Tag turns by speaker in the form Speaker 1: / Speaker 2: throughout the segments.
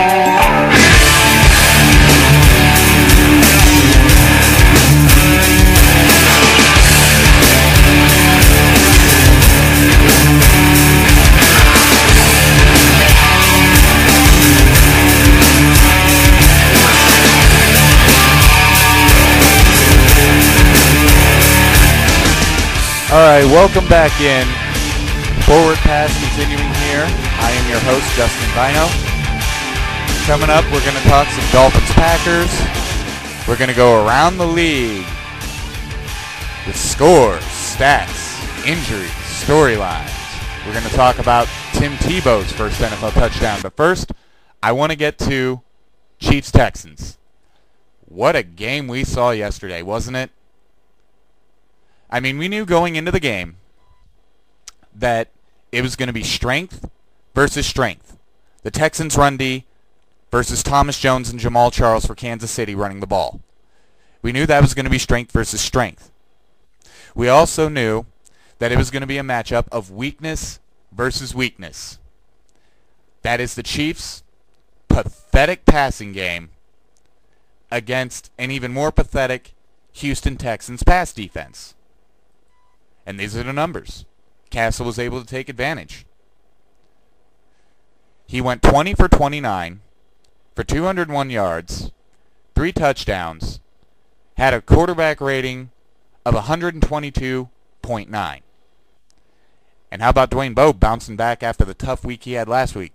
Speaker 1: All right, welcome back in. Forward Pass continuing here. I am your host, Justin Bino. Coming up, we're going to talk some Dolphins-Packers. We're going to go around the league with scores, stats, injuries, storylines. We're going to talk about Tim Tebow's first NFL touchdown. But first, I want to get to Chiefs-Texans. What a game we saw yesterday, wasn't it? I mean, we knew going into the game that it was going to be strength versus strength. The Texans run D versus Thomas Jones and Jamal Charles for Kansas City running the ball. We knew that was going to be strength versus strength. We also knew that it was going to be a matchup of weakness versus weakness. That is the Chiefs' pathetic passing game against an even more pathetic Houston Texans pass defense. And these are the numbers. Castle was able to take advantage. He went 20 for 29 for 201 yards, 3 touchdowns, had a quarterback rating of 122.9. And how about Dwayne Bowe bouncing back after the tough week he had last week?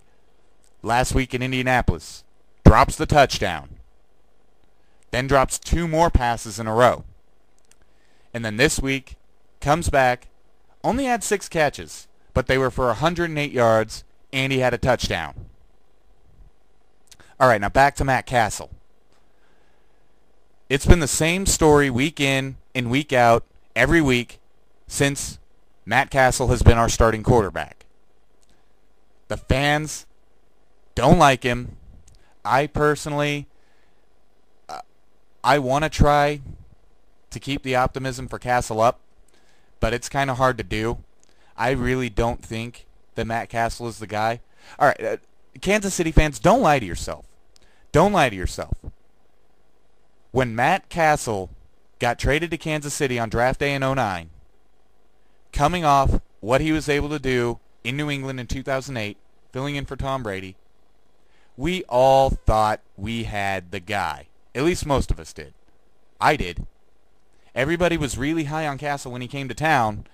Speaker 1: Last week in Indianapolis. Drops the touchdown. Then drops 2 more passes in a row. And then this week, comes back, only had 6 catches, but they were for 108 yards, and he had a touchdown. All right, now back to Matt Castle. It's been the same story week in and week out, every week, since Matt Castle has been our starting quarterback. The fans don't like him. I personally, I want to try to keep the optimism for Castle up, but it's kind of hard to do. I really don't think that Matt Castle is the guy. All right, Kansas City fans, don't lie to yourself. Don't lie to yourself. When Matt Castle got traded to Kansas City on draft day in 2009, coming off what he was able to do in New England in 2008, filling in for Tom Brady, we all thought we had the guy. At least most of us did. I did. Everybody was really high on Castle when he came to town,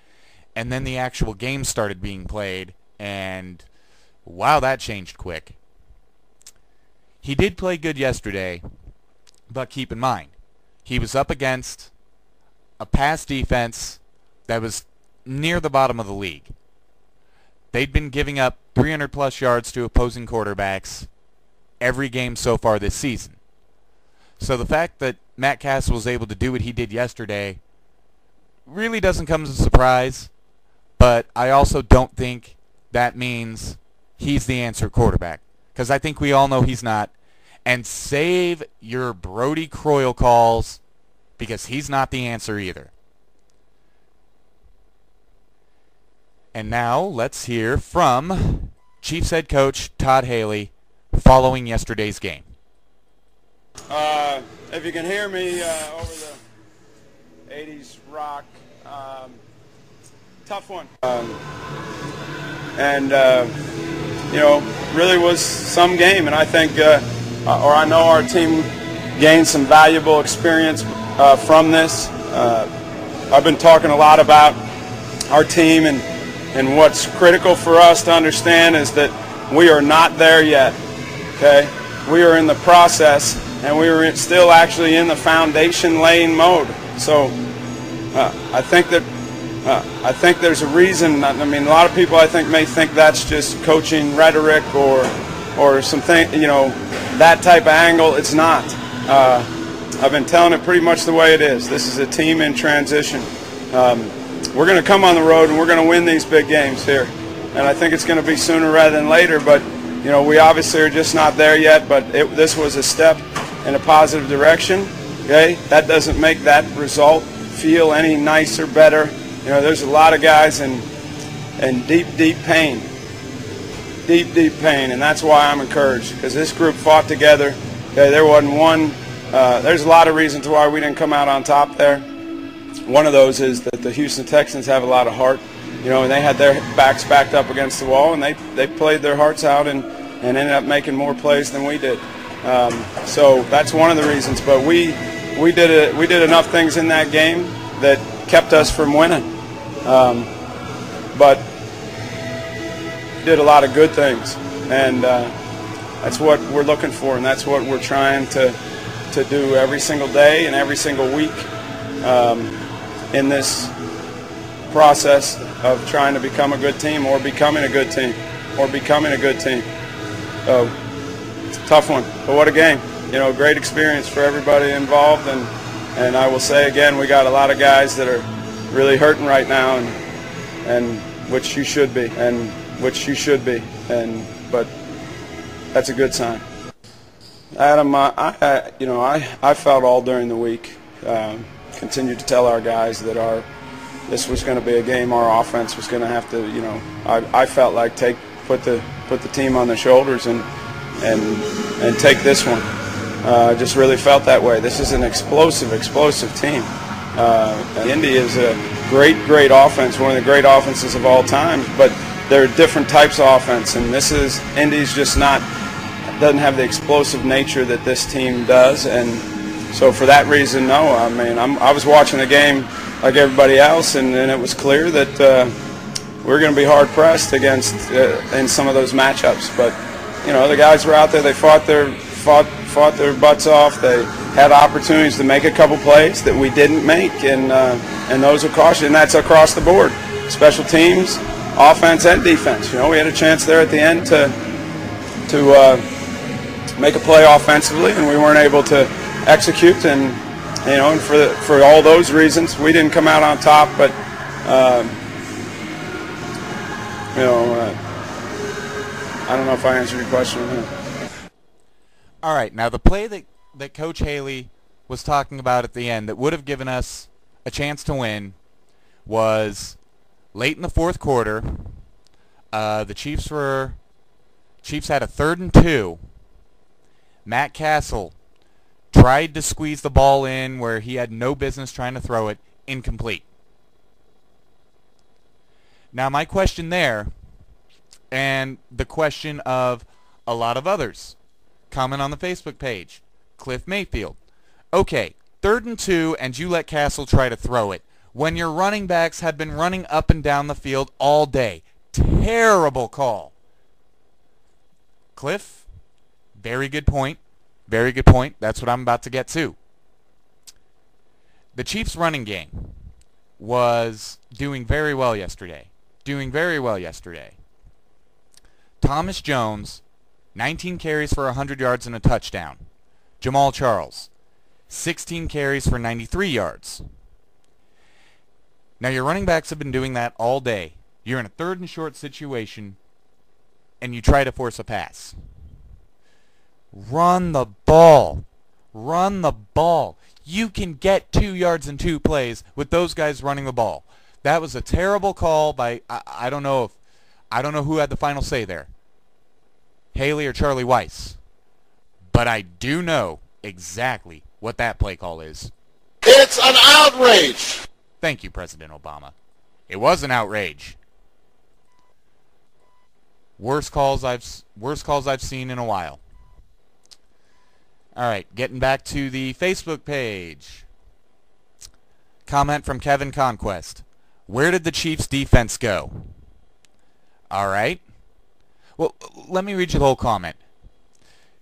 Speaker 1: and then the actual game started being played, and wow, that changed quick. He did play good yesterday, but keep in mind, he was up against a pass defense that was near the bottom of the league. They'd been giving up 300-plus yards to opposing quarterbacks every game so far this season. So the fact that Matt Castle was able to do what he did yesterday really doesn't come as a surprise, but I also don't think that means he's the answer quarterback, because I think we all know he's not. And save your Brody Croyle calls, because he's not the answer either. And now let's hear from Chiefs head coach Todd Haley following yesterday's game.
Speaker 2: If you can hear me over the 80s rock, tough one. Really was some game, and I think, or I know our team gained some valuable experience from this. I've been talking a lot about our team, and what's critical for us to understand is that we are not there yet, okay? We are in the process, and we are still actually in the foundation laying mode. So I think there's a reason. I mean, a lot of people I think may think that's just coaching rhetoric or something, that type of angle. It's not. I've been telling it pretty much the way it is. This is a team in transition. We're going to come on the road and we're going to win these big games here, and I think it's going to be sooner rather than later. But we obviously are just not there yet. But this was a step in a positive direction. Okay, that doesn't make that result feel any nicer, better. There's a lot of guys in deep, deep pain. deep, deep pain, and that's why I'm encouraged, because this group fought together. Okay, there wasn't one. There's a lot of reasons why we didn't come out on top there. One of those is that the Houston Texans have a lot of heart, and they had their backs backed up against the wall, and they played their hearts out and ended up making more plays than we did. So that's one of the reasons. But we did enough things in that game that kept us from winning. But did a lot of good things, and that's what we're looking for, and that's what we're trying to do every single day and every single week in this process of trying to become a good team or becoming a good team or becoming a good team. So it's a tough one, but what a game. Great experience for everybody involved, and I will say again, we got a lot of guys that are really hurting right now, and which you should be, but that's a good sign. Adam, I felt all during the week, continued to tell our guys that this was going to be a game our offense was going to have to, I felt like put the team on their shoulders and take this one. I just really felt that way. This is an explosive team. Indy is a great offense, one of the great offenses of all time, but there are different types of offense, and Indy's just doesn't have the explosive nature that this team does, and so for that reason, no. I mean, I was watching the game like everybody else, and it was clear that we're going to be hard pressed against in some of those matchups. But the guys were out there. They fought their butts off. They had opportunities to make a couple plays that we didn't make, and those are caution. And that's across the board, special teams, offense, and defense. We had a chance there at the end to make a play offensively, and we weren't able to execute. And for all those reasons, we didn't come out on top. But I don't know if I answered your question.
Speaker 1: All right, now the play that Coach Haley was talking about at the end that would have given us a chance to win was late in the fourth quarter. The Chiefs had a 3rd and 2. Matt Castle tried to squeeze the ball in where he had no business trying to throw it, incomplete. Now my question there, and the question of a lot of others, comment on the Facebook page, Cliff Mayfield. Okay, 3rd and 2, and you let Castle try to throw it when your running backs had been running up and down the field all day. Terrible call. Cliff, very good point. Very good point. That's what I'm about to get to. The Chiefs' running game was doing very well yesterday. Thomas Jones, 19 carries for 100 yards and a touchdown. Jamal Charles, 16 carries for 93 yards. Now your running backs have been doing that all day. You're in a 3rd and short situation, and you try to force a pass. Run the ball. You can get 2 yards in 2 plays with those guys running the ball. That was a terrible call by I don't know who had the final say there, Haley or Charlie Weiss, but I do know exactly what that play call is.
Speaker 3: It's an outrage.
Speaker 1: Thank you, President Obama. It was an outrage. Worst calls I've seen in a while. All right, getting back to the Facebook page. Comment from Kevin Conquest. Where did the Chiefs' defense go? All right. Well, let me read you the whole comment.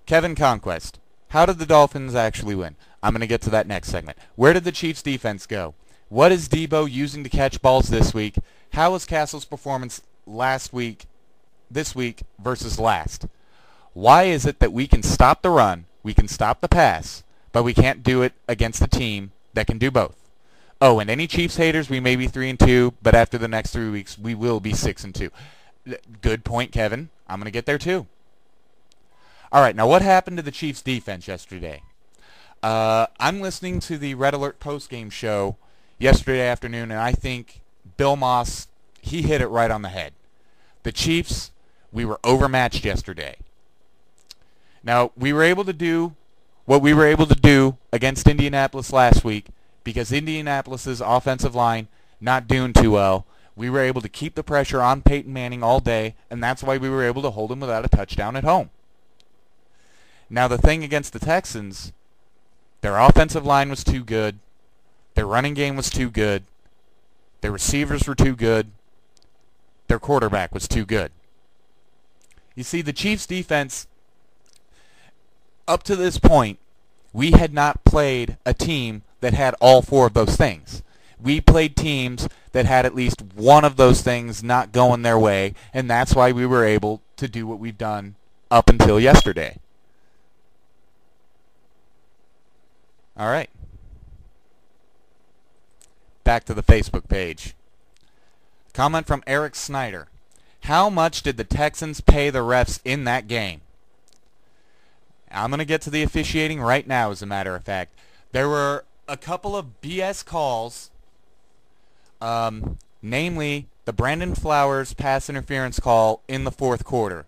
Speaker 1: Kevin Conquest. How did the Dolphins actually win? I'm going to get to that next segment. Where did the Chiefs' defense go? What is Debo using to catch balls this week? How was Castle's performance this week versus last? Why is it that we can stop the run, we can stop the pass, but we can't do it against a team that can do both? Oh, and any Chiefs haters, we may be 3-2, but after the next 3 weeks, we will be 6-2. Good point, Kevin. I'm going to get there too. All right, now what happened to the Chiefs' defense yesterday? I'm listening to the Red Alert postgame show yesterday afternoon, and I think Bill Moss, he hit it right on the head. The Chiefs We were overmatched yesterday. Now, we were able to do what we were able to do against Indianapolis last week because Indianapolis's offensive line not doing too well. We were able to keep the pressure on Peyton Manning all day, and that's why we were able to hold him without a touchdown at home. Now, the thing against the Texans, their offensive line was too good. Their running game was too good. Their receivers were too good. Their quarterback was too good. You see, the Chiefs' defense, up to this point, we had not played a team that had all four of those things. We played teams that had at least one of those things not going their way, and that's why we were able to do what we've done up until yesterday. All right. Back to the Facebook page. Comment from Eric Snyder. How much did the Texans pay the refs in that game? I'm going to get to the officiating right now, as a matter of fact. There were a couple of BS calls, namely the Brandon Flowers pass interference call in the fourth quarter.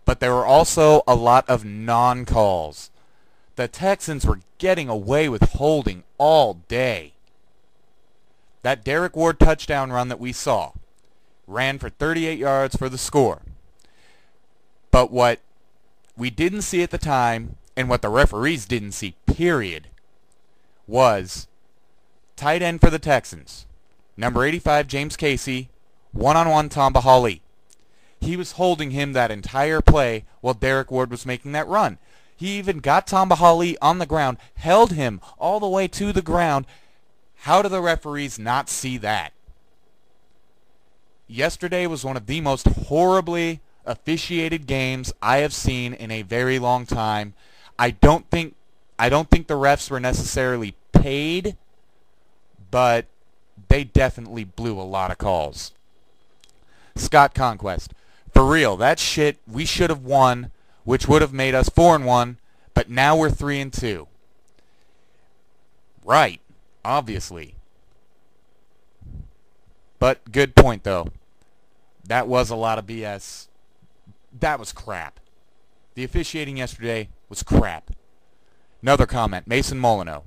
Speaker 1: But there were also a lot of non-calls. The Texans were getting away with holding all day. That Derek Ward touchdown run that we saw ran for 38 yards for the score. But what we didn't see at the time, and what the referees didn't see, period, was tight end for the Texans, number 85, James Casey, one-on-one Tamba Hali. He was holding him that entire play while Derek Ward was making that run. He even got Tamba Hali on the ground, held him all the way to the ground. How do the referees not see that? Yesterday was one of the most horribly officiated games I have seen in a very long time. I don't think the refs were necessarily paid, but they definitely blew a lot of calls. Scott Conquest. For real, that shit we should have won, which would have made us 4-1, but now we're 3-2. Right, obviously. But good point, though. That was a lot of BS. That was crap. The officiating yesterday was crap. Another comment, Mason Molyneux.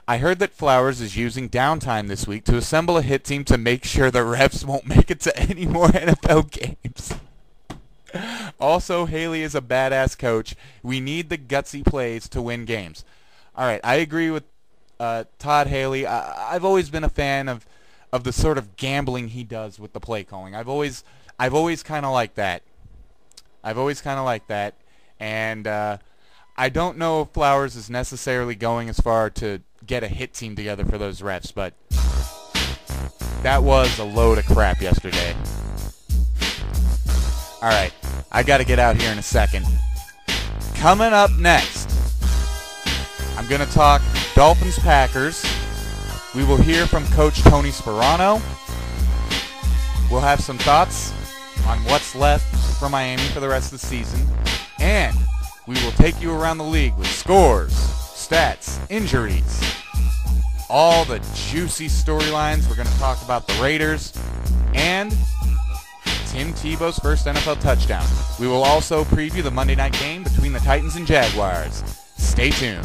Speaker 1: I heard that Flowers is using downtime this week to assemble a hit team to make sure the refs won't make it to any more NFL games. Also, Haley is a badass coach. We need the gutsy plays to win games. All right, I agree with Todd Haley. I've always been a fan of the sort of gambling he does with the play calling. I've always kind of liked that. And I don't know if Flowers is necessarily going as far to get a hit team together for those refs, but that was a load of crap yesterday. All right, I got to get out here in a second. Coming up next, I'm going to talk Dolphins-Packers. We will hear from Coach Tony Sperano. We'll have some thoughts on what's left for Miami for the rest of the season. And we will take you around the league with scores, stats, injuries, all the juicy storylines. We're going to talk about the Raiders and Tim Tebow's first NFL touchdown. We will also preview the Monday night game between the Titans and Jaguars. Stay tuned.